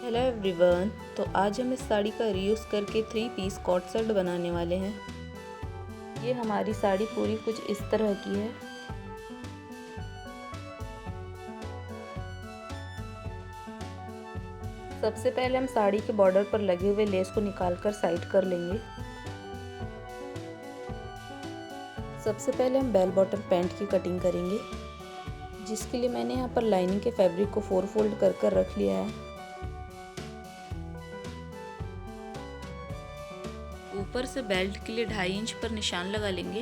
Hello everyone. तो आज हम इस साड़ी का रीयूज़ करके 3 पीस कॉट सेट बनाने वाले हैं। ये हमारी साड़ी पूरी कुछ इस तरह की है। सबसे पहले हम साड़ी के बॉर्डर पर लगे हुए लेस को निकालकर साइड कर लेंगे। सबसे पहले हम बेल बॉटम पैंट की कटिंग करेंगे, जिसके लिए मैंने यहाँ पर लाइनिंग के फैब्रिक को 4 फोल्ड कर रख लिया है। ऊपर से बेल्ट के लिए 2.5 इंच पर निशान लगा लेंगे।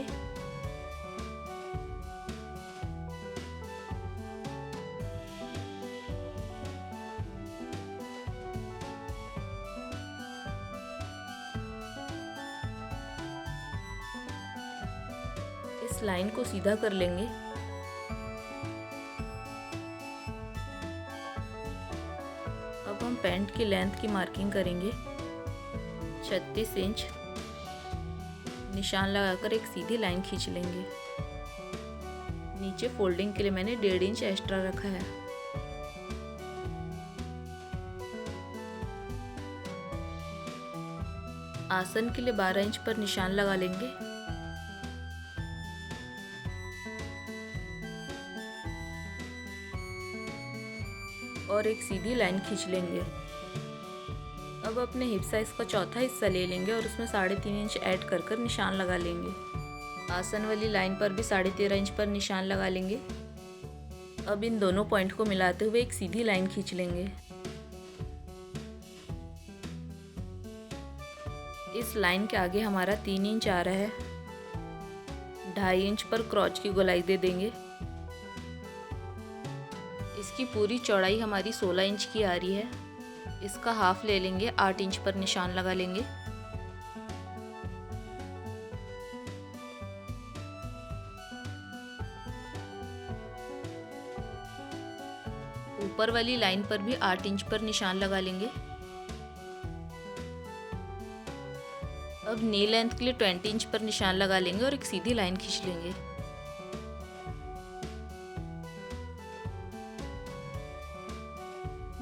इस लाइन को सीधा कर लेंगे। अब हम पैंट की लेंथ की मार्किंग करेंगे 36 इंच। निशान लगाकर एक सीधी लाइन खींच लेंगे। नीचे फोल्डिंग के लिए मैंने 1.5 इंच एक्स्ट्रा रखा है। आसन के लिए 12 इंच पर निशान लगा लेंगे। और एक सीधी लाइन खींच लेंगे। अब अपने हिप साइज का चौथा हिस्सा ले लेंगे और उसमें 3.5 इंच ऐड कर निशान लगा लेंगे। आसन वाली लाइन पर भी 13.5 इंच पर निशान लगा लेंगे। अब इन दोनों पॉइंट को मिलाते हुए एक सीधी लाइन खींच लेंगे। इस लाइन के आगे हमारा 3 इंच आ रहा है। 2.5 इंच पर क्रॉच की गोलाई दे देंगे। इसकी पूरी चौड़ाई हमारी 16 इंच की आ रही है। इसका हाफ ले लेंगे, 8 इंच पर निशान लगा लेंगे। ऊपर वाली लाइन पर भी 8 इंच पर निशान लगा लेंगे। अब नी लेंथ के लिए 20 इंच पर निशान लगा लेंगे और एक सीधी लाइन खींच लेंगे।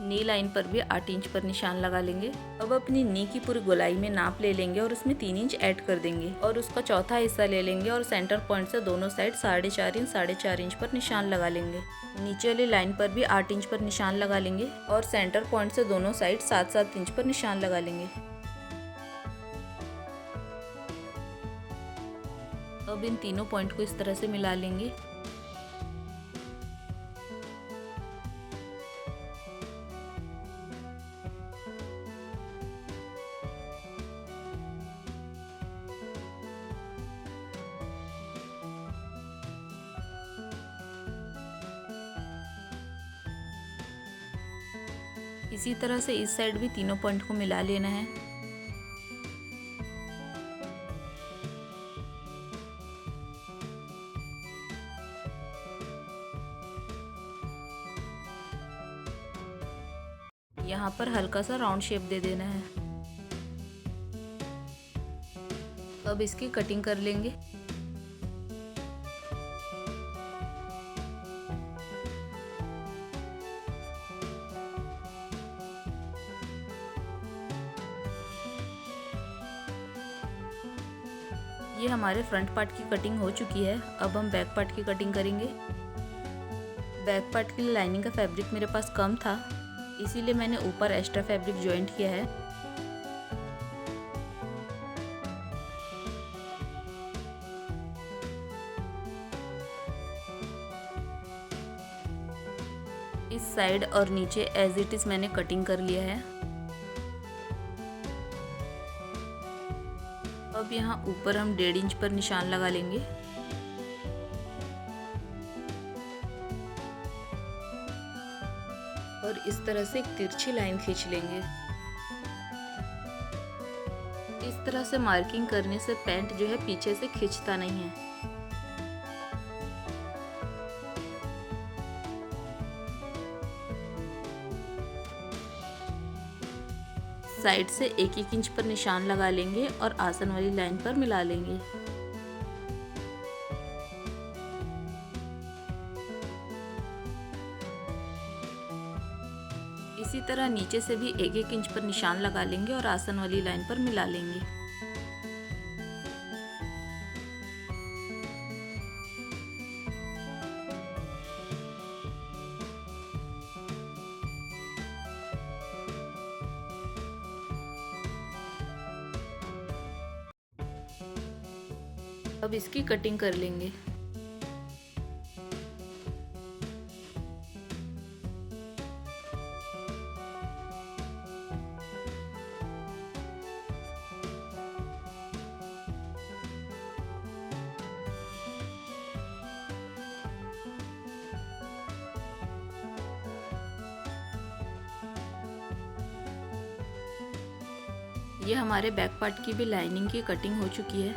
नी लाइन पर भी 8 इंच पर निशान लगा लेंगे। अब अपनी नी की पूरी गोलाई में नाप ले लेंगे और उसमें 3 इंच ऐड कर देंगे और उसका चौथा हिस्सा ले लेंगे और सेंटर पॉइंट से दोनों साइड 4.5 इंच पर निशान लगा लेंगे। नीचे वाली लाइन पर भी 8 इंच पर निशान लगा लेंगे और सेंटर पॉइंट से दोनों साइड 7-7 इंच पर निशान लगा लेंगे। अब इन तीनों पॉइंट को इस तरह से मिला लेंगे। इसी तरह से इस साइड भी तीनों पॉइंट को मिला लेना है। यहाँ पर हल्का सा राउंड शेप दे देना है। अब इसकी कटिंग कर लेंगे। ये हमारे फ्रंट पार्ट की कटिंग हो चुकी है। अब हम बैक पार्ट की कटिंग करेंगे। बैक पार्ट के लिए लाइनिंग का फैब्रिक मेरे पास कम था, इसीलिए मैंने ऊपर एक्स्ट्रा फैब्रिक जॉइंट किया है। इस साइड और नीचे एज इट इज मैंने कटिंग कर लिया है। अब यहाँ ऊपर हम 1.5 इंच पर निशान लगा लेंगे। और इस तरह से एक तिरछी लाइन खींच लेंगे। इस तरह से मार्किंग करने से पैंट जो है पीछे से खिंचता नहीं है। साइड से 1-1 इंच पर निशान लगा लेंगे और आसन वाली लाइन पर मिला लेंगे। इसी तरह नीचे से भी 1-1 इंच पर निशान लगा लेंगे और आसन वाली लाइन पर मिला लेंगे। अब इसकी कटिंग कर लेंगे। ये हमारे बैक पार्ट की भी लाइनिंग की कटिंग हो चुकी है।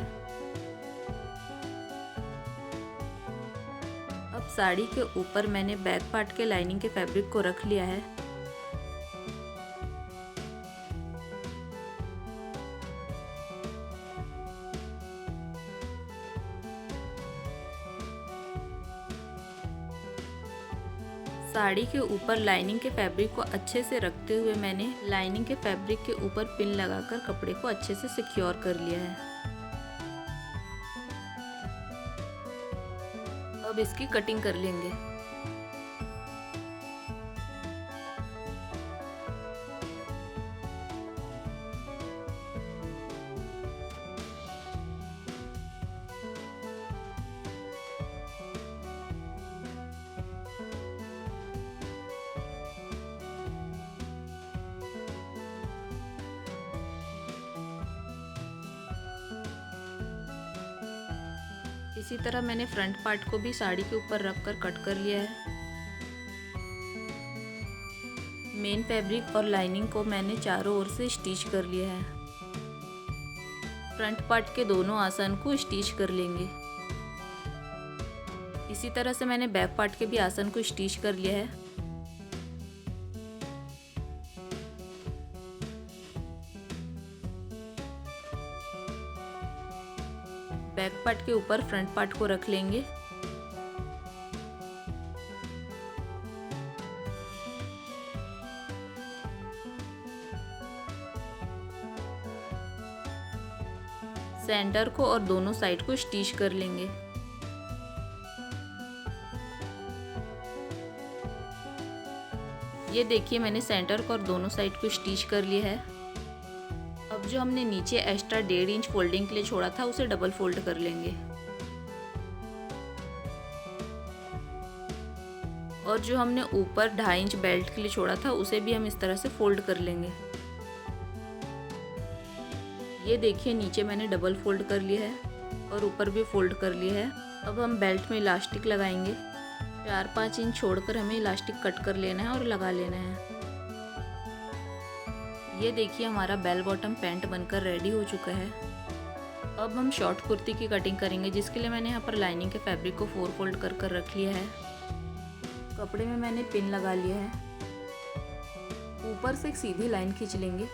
अब साड़ी के ऊपर मैंने बैक पार्ट के लाइनिंग के फैब्रिक को रख लिया है। साड़ी के ऊपर लाइनिंग के फैब्रिक को अच्छे से रखते हुए मैंने लाइनिंग के फैब्रिक के ऊपर पिन लगाकर कपड़े को अच्छे से सिक्योर कर लिया है। अब इसकी कटिंग कर लेंगे। इसी तरह मैंने फ्रंट पार्ट को भी साड़ी के ऊपर रख कर कट कर लिया है। मेन फैब्रिक और लाइनिंग को मैंने चारों ओर से स्टिच कर लिया है। फ्रंट पार्ट के दोनों आसन को स्टिच कर लेंगे। इसी तरह से मैंने बैक पार्ट के भी आसन को स्टिच कर लिया है। बैक पार्ट के ऊपर फ्रंट पार्ट को रख लेंगे। सेंटर को और दोनों साइड को स्टिच कर लेंगे। ये देखिए मैंने सेंटर को और दोनों साइड को स्टिच कर लिया है। अब जो हमने नीचे एक्स्ट्रा 1.5 इंच फोल्डिंग के लिए छोड़ा था उसे डबल फोल्ड कर लेंगे और जो हमने ऊपर 2.5 इंच बेल्ट के लिए छोड़ा था उसे भी हम इस तरह से फोल्ड कर लेंगे। ये देखिए नीचे मैंने डबल फोल्ड कर लिया है और ऊपर भी फोल्ड कर लिया है। अब हम बेल्ट में इलास्टिक लगाएंगे। 4-5 इंच छोड़कर हमें इलास्टिक कट कर लेना है और लगा लेना है। ये देखिए हमारा बेल बॉटम पैंट बनकर रेडी हो चुका है। अब हम शॉर्ट कुर्ती की कटिंग करेंगे, जिसके लिए मैंने यहाँ पर लाइनिंग के फैब्रिक को 4 फोल्ड कर कर रख लिया है। कपड़े में मैंने पिन लगा लिया है। ऊपर से एक सीधी लाइन खींच लेंगे।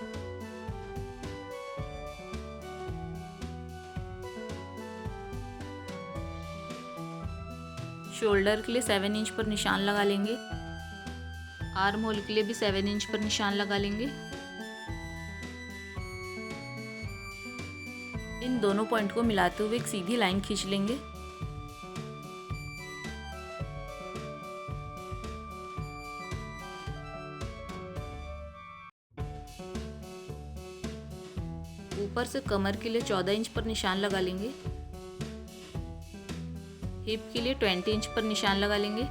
शोल्डर के लिए 7 इंच पर निशान लगा लेंगे। आर्म होल के लिए भी 7 इंच पर निशान लगा लेंगे। इन दोनों पॉइंट को मिलाते हुए एक सीधी लाइन खींच लेंगे। ऊपर से कमर के लिए 14 इंच पर निशान लगा लेंगे। हिप के लिए 20 इंच पर निशान लगा लेंगे।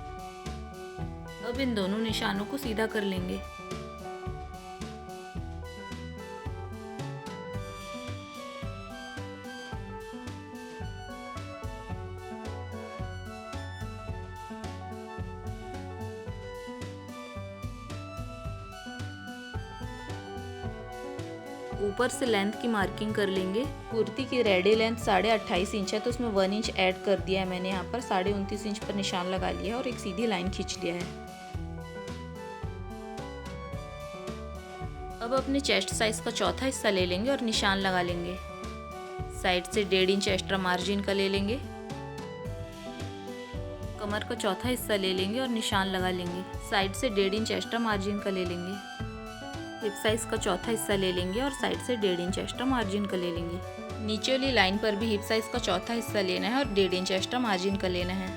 अब इन दोनों निशानों को सीधा कर लेंगे। ऊपर से लेंथ की मार्किंग कर लेंगे। कुर्ती की रेडी लेंथ 28.5 इंच है, तो उसमें 1 इंच ऐड कर दिया है मैंने। यहाँ पर 29.5 इंच पर निशान लगा लिया और एक सीधी लाइन खींच लिया है। अब अपने चेस्ट साइज का चौथा हिस्सा ले लेंगे और निशान लगा लेंगे। साइड से 1.5 इंच एक्स्ट्रा मार्जिन का ले लेंगे। कमर का चौथा हिस्सा ले लेंगे और निशान लगा लेंगे। साइड से 1.5 इंच एक्स्ट्रा मार्जिन का ले लेंगे। हिप साइज का चौथा हिस्सा ले लेंगे और साइड से 1.5 इंच एक्स्ट्रा मार्जिन का ले लेंगे। नीचे वाली लाइन पर भी हिप साइज का चौथा हिस्सा लेना है और 1.5 इंच एक्स्ट्रा मार्जिन का लेना है।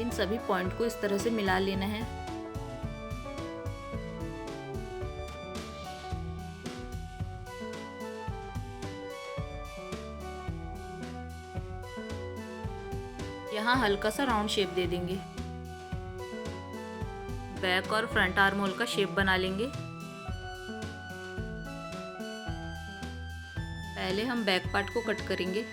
इन सभी पॉइंट को इस तरह से मिला लेना है। यहाँ हल्का सा राउंड शेप दे देंगे। बैक और फ्रंट आर्म होल का शेप बना लेंगे। पहले हम बैक पार्ट को कट करेंगे।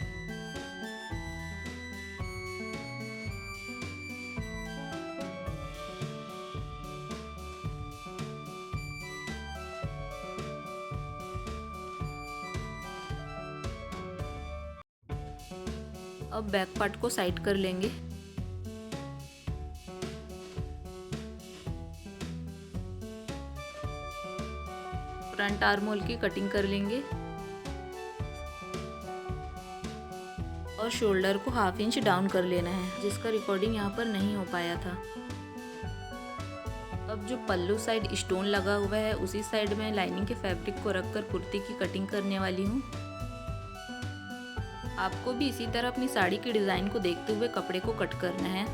अब बैक पार्ट को साइड कर लेंगे। फ्रंट आर्म होल की कटिंग कर लेंगे और शोल्डर को 1/2 इंच डाउन कर लेना है, जिसका रिकॉर्डिंग यहाँ पर नहीं हो पाया था। अब जो पल्लू साइड स्टोन लगा हुआ है उसी साइड में लाइनिंग के फैब्रिक को रखकर कुर्ती की कटिंग करने वाली हूँ। आपको भी इसी तरह अपनी साड़ी की डिज़ाइन को देखते हुए कपड़े को कट करना है।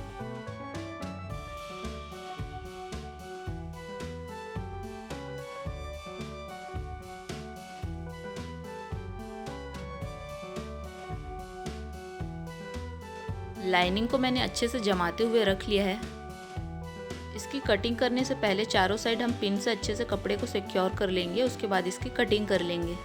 लाइनिंग को मैंने अच्छे से जमाते हुए रख लिया है। इसकी कटिंग करने से पहले चारों साइड हम पिन से अच्छे से कपड़े को सिक्योर कर लेंगे, उसके बाद इसकी कटिंग कर लेंगे।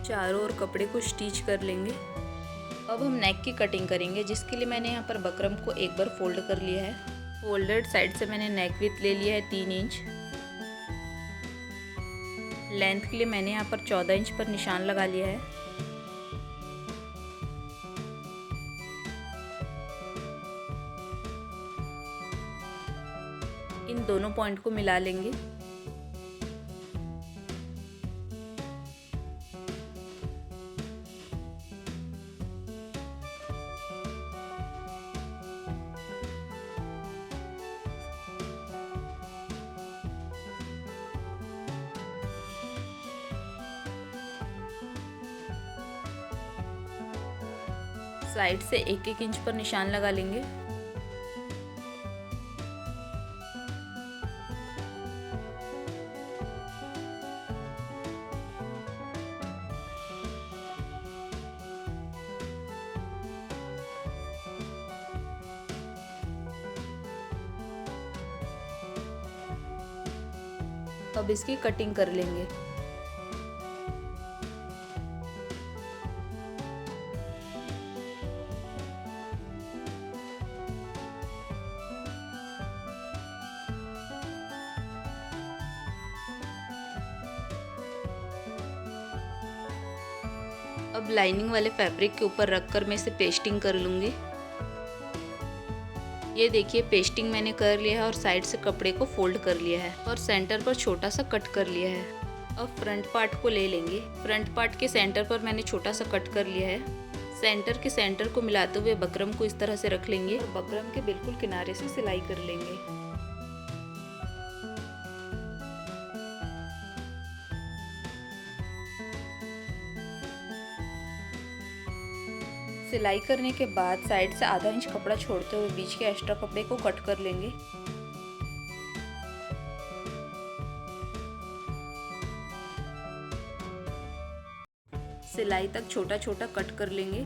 चारों ओर कपड़े को स्टिच कर लेंगे। अब हम नेक की कटिंग करेंगे, जिसके लिए मैंने यहाँ पर बकरम को एक बार फोल्ड कर लिया है। फोल्डेड साइड से मैंने नेक विड्थ ले लिया है 3 इंच। लेंथ के लिए मैंने यहाँ पर 14 इंच पर निशान लगा लिया है। इन दोनों पॉइंट को मिला लेंगे। साइड से 1-1 इंच पर निशान लगा लेंगे। अब इसकी कटिंग कर लेंगे। अब लाइनिंग वाले फैब्रिक के ऊपर रखकर मैं इसे पेस्टिंग कर लूँगी। ये देखिए पेस्टिंग मैंने कर लिया है और साइड से कपड़े को फोल्ड कर लिया है और सेंटर पर छोटा सा कट कर लिया है। अब फ्रंट पार्ट को ले लेंगे। फ्रंट पार्ट के सेंटर पर मैंने छोटा सा कट कर लिया है। सेंटर के सेंटर को मिलाते हुए बकरम को इस तरह से रख लेंगे और बकरम के बिल्कुल किनारे से सिलाई कर लेंगे। सिलाई करने के बाद साइड से आधा इंच कपड़ा छोड़ते हुए बीच के एक्स्ट्रा कपड़े को कट कर लेंगे। सिलाई तक छोटा छोटा कट कर लेंगे।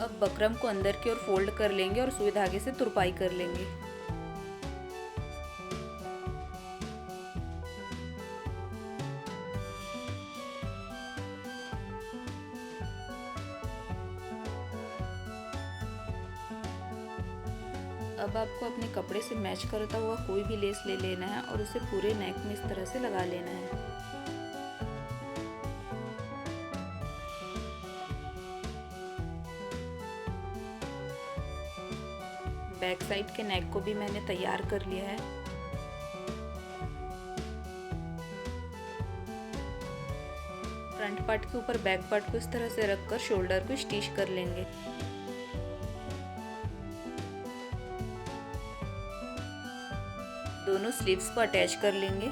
अब बकरम को अंदर की ओर फोल्ड कर लेंगे और सुई धागे से तुरपाई कर लेंगे। अब आपको अपने कपड़े से मैच करता हुआ कोई भी लेस ले लेना है और उसे पूरे नेक में इस तरह से लगा लेना है। बैक साइड के नेक को भी मैंने तैयार कर लिया है। फ्रंट पार्ट के ऊपर बैक पार्ट को इस तरह से रखकर शोल्डर को स्टिच कर लेंगे। दोनों स्लीव्स को अटैच कर लेंगे।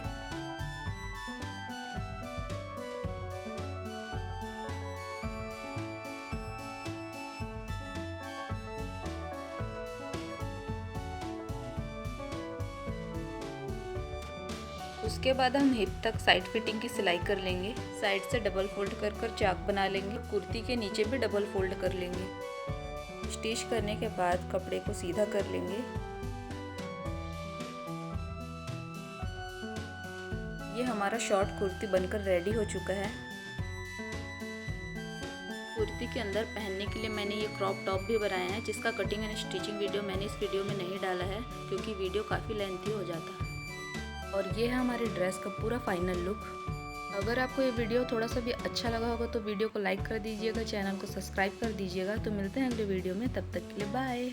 उसके बाद हम हिप तक साइड फिटिंग की सिलाई कर लेंगे। साइड से डबल फोल्ड कर कर चाक बना लेंगे। कुर्ती के नीचे भी डबल फोल्ड कर लेंगे। स्टिच करने के बाद कपड़े को सीधा कर लेंगे। ये हमारा शॉर्ट कुर्ती बनकर रेडी हो चुका है। कुर्ती के अंदर पहनने के लिए मैंने ये क्रॉप टॉप भी बनाया है, जिसका कटिंग एंड स्टिचिंग वीडियो मैंने इस वीडियो में नहीं डाला है क्योंकि वीडियो काफ़ी लेंथी हो जाता है। और ये है हमारी ड्रेस का पूरा फाइनल लुक। अगर आपको ये वीडियो थोड़ा सा भी अच्छा लगा होगा तो वीडियो को लाइक कर दीजिएगा, चैनल को सब्सक्राइब कर दीजिएगा। तो मिलते हैं अगले वीडियो में, तब तक के लिए बाय।